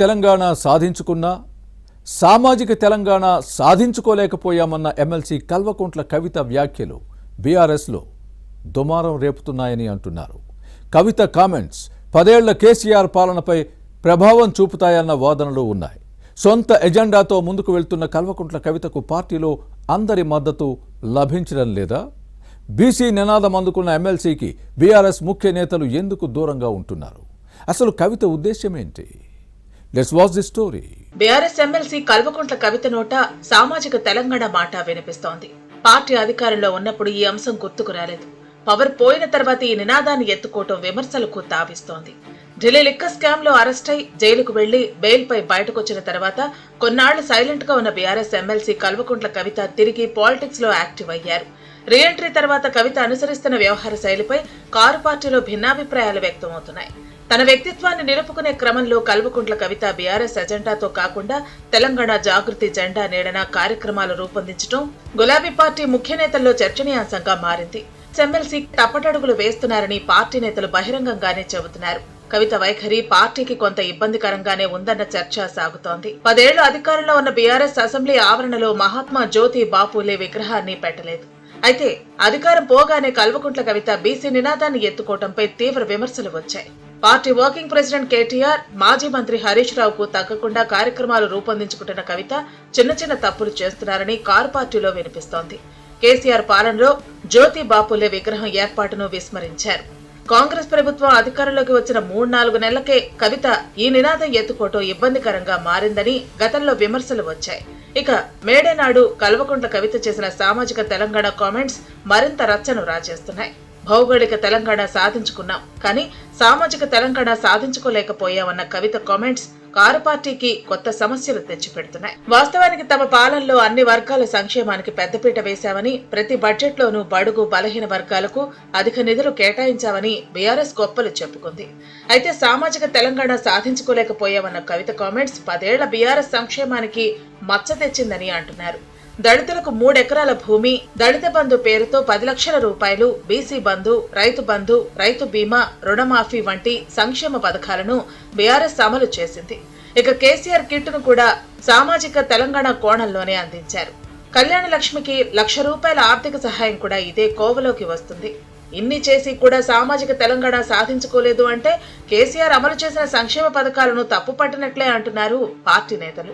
తెలంగాణ సాధించుకున్నా సామాజిక తెలంగాణ సాధించుకోలేకపోయామన్న ఎమ్మెల్సీ కల్వకుంట్ల కవిత వ్యాఖ్యలు బీఆర్ఎస్లో దుమారం రేపుతున్నాయని అంటున్నారు. కవిత కామెంట్స్ 10 ఏళ్ల కేసీఆర్ పాలనపై ప్రభావం చూపుతాయన్న వాదనలు ఉన్నాయి. సొంత ఎజెండాతో ముందుకు వెళ్తున్న కల్వకుంట్ల కవితకు పార్టీలో అందరి మద్దతు లభించడం లేదా? బీసీ నినాదం అందుకున్న ఎమ్మెల్సీకి బీఆర్ఎస్ ముఖ్య నేతలు ఎందుకు దూరంగా ఉంటున్నారు? అసలు కవిత ఉద్దేశ్యం ఏంటి? Let's watch the story. BRS MLC Kalvakuntla Kavitha నోట సామాజిక తెలంగాణ మాట వినిపిస్తోంది. పార్టీ అధికారంలో ఉన్నప్పుడు ఈ అంశం గుర్తుకు రాలేదు. పవర్ పోయిన తర్వాత ఈ నినాదాన్ని ఎత్తుకోవటం విమర్శలకు తావిస్తోంది. ఢిల్లీ లిక్కర్ స్కామ్ లో అరెస్ట్ అయి జైలుకు వెళ్లి బెయిల్ పై బయటకొచ్చిన తర్వాత కొన్నాళ్లు సైలెంట్ గా ఉన్న బీఆర్ఎస్ ఎమ్మెల్సీ కల్వకుంట్ల కవిత తిరిగి పాలిటిక్స్ లో యాక్టివ్ అయ్యారు. రీఎంట్రీ తర్వాత కవిత అనుసరిస్తున్న వ్యవహార శైలిపై కారు పార్టీలో భిన్నాభిప్రాయాలు వ్యక్తమవుతున్నాయి. తన వ్యక్తిత్వాన్ని నిలుపుకునే క్రమంలో కల్వకుంట్ల కవిత బీఆర్ఎస్ ఎజెండాతో కాకుండా తెలంగాణ జాగృతి జెండా నీడన కార్యక్రమాలు రూపొందించడం గులాబీ పార్టీ ముఖ్య నేతల్లో చర్చనీయాంశంగా మారింది. ఎమ్మెల్సీ తప్పటడుగులు వేస్తున్నారని పార్టీ నేతలు బహిరంగంగానే చెబుతున్నారు. కవిత వైఖరి పార్టీకి కొంత ఇబ్బందికరంగానే ఉందన్న చర్చ సాగుతోంది. 10 ఏళ్లు అధికారంలో ఉన్న బీఆర్ఎస్ అసెంబ్లీ ఆవరణలో మహాత్మా జ్యోతి బాపులే విగ్రహాన్ని పెట్టలేదు. అయితే అధికారం పోగానే కల్వకుంట్ల కవిత బీసీ నినాదాన్ని ఎత్తుకోవడంపై తీవ్ర విమర్శలు వచ్చాయి. పార్టీ వర్కింగ్ ప్రెసిడెంట్ కేటీఆర్, మాజీ మంత్రి హరీష్ రావుకు తగ్గకుండా కార్యక్రమాలు రూపొందించుకుంటున్న కవిత చిన్న చిన్న తప్పులు చేస్తున్నారని కారు పార్టీలో వినిపిస్తోంది. కేసీఆర్ పాలనలో జ్యోతి బాపులే విగ్రహం ఏర్పాటును విస్మరించారు. కాంగ్రెస్ ప్రభుత్వం అధికారంలోకి వచ్చిన 3-4 నెలలకే కవిత ఈ నినాదం ఎత్తుకోవటం ఇబ్బందికరంగా మారిందని గతంలో విమర్శలు వచ్చాయి. ఇక మేడే నాడు కల్వకుంట్ల కవిత చేసిన సామాజిక తెలంగాణ కామెంట్స్ మరింత రచ్చను రాజేస్తున్నాయి. భౌగోళిక తెలంగాణ సాధించుకున్నాం, కానీ సామాజిక తెలంగాణ సాధించుకోలేకపోయామన్న కవిత కామెంట్స్ కారు పార్టీకి కొత్త సమస్యలు తెచ్చిపెడుతున్నాయి. వాస్తవానికి తమ పాలనలో అన్ని వర్గాల సంక్షేమానికి పెద్దపీట వేశామని, ప్రతి బడ్జెట్లోనూ బడుగు బలహీన వర్గాలకు అధిక నిధులు కేటాయించామని బీఆర్ఎస్ గొప్పలు చెప్పుకుంది. అయితే సామాజిక తెలంగాణ సాధించుకోలేకపోయామన్న కవిత కామెంట్స్ 10 ఏళ్ల బీఆర్ఎస్ సంక్షేమానికి మచ్చ తెచ్చిందని అంటున్నారు. దళితులకు 3 ఎకరాల భూమి, దళిత బంధు పేరుతో 10 లక్షల రూపాయలు, బీసీ బంధు, రైతు బీమా, రుణమాఫీ వంటి సంక్షేమ పథకాలను బీఆర్ఎస్ అమలు చేసింది. ఇక కేసీఆర్ కిట్టును కూడా సామాజిక తెలంగాణ కోణంలోనే అందించారు. కళ్యాణ లక్ష్మికి ₹1,00,000 ఆర్థిక సహాయం కూడా ఇదే కోవలోకి వస్తుంది. ఇన్ని చేసి కూడా సామాజిక తెలంగాణ సాధించుకోలేదు అంటే కేసీఆర్ అమలు చేసిన సంక్షేమ పథకాలను తప్పుపట్టినట్లే అంటున్నారు పార్టీ నేతలు.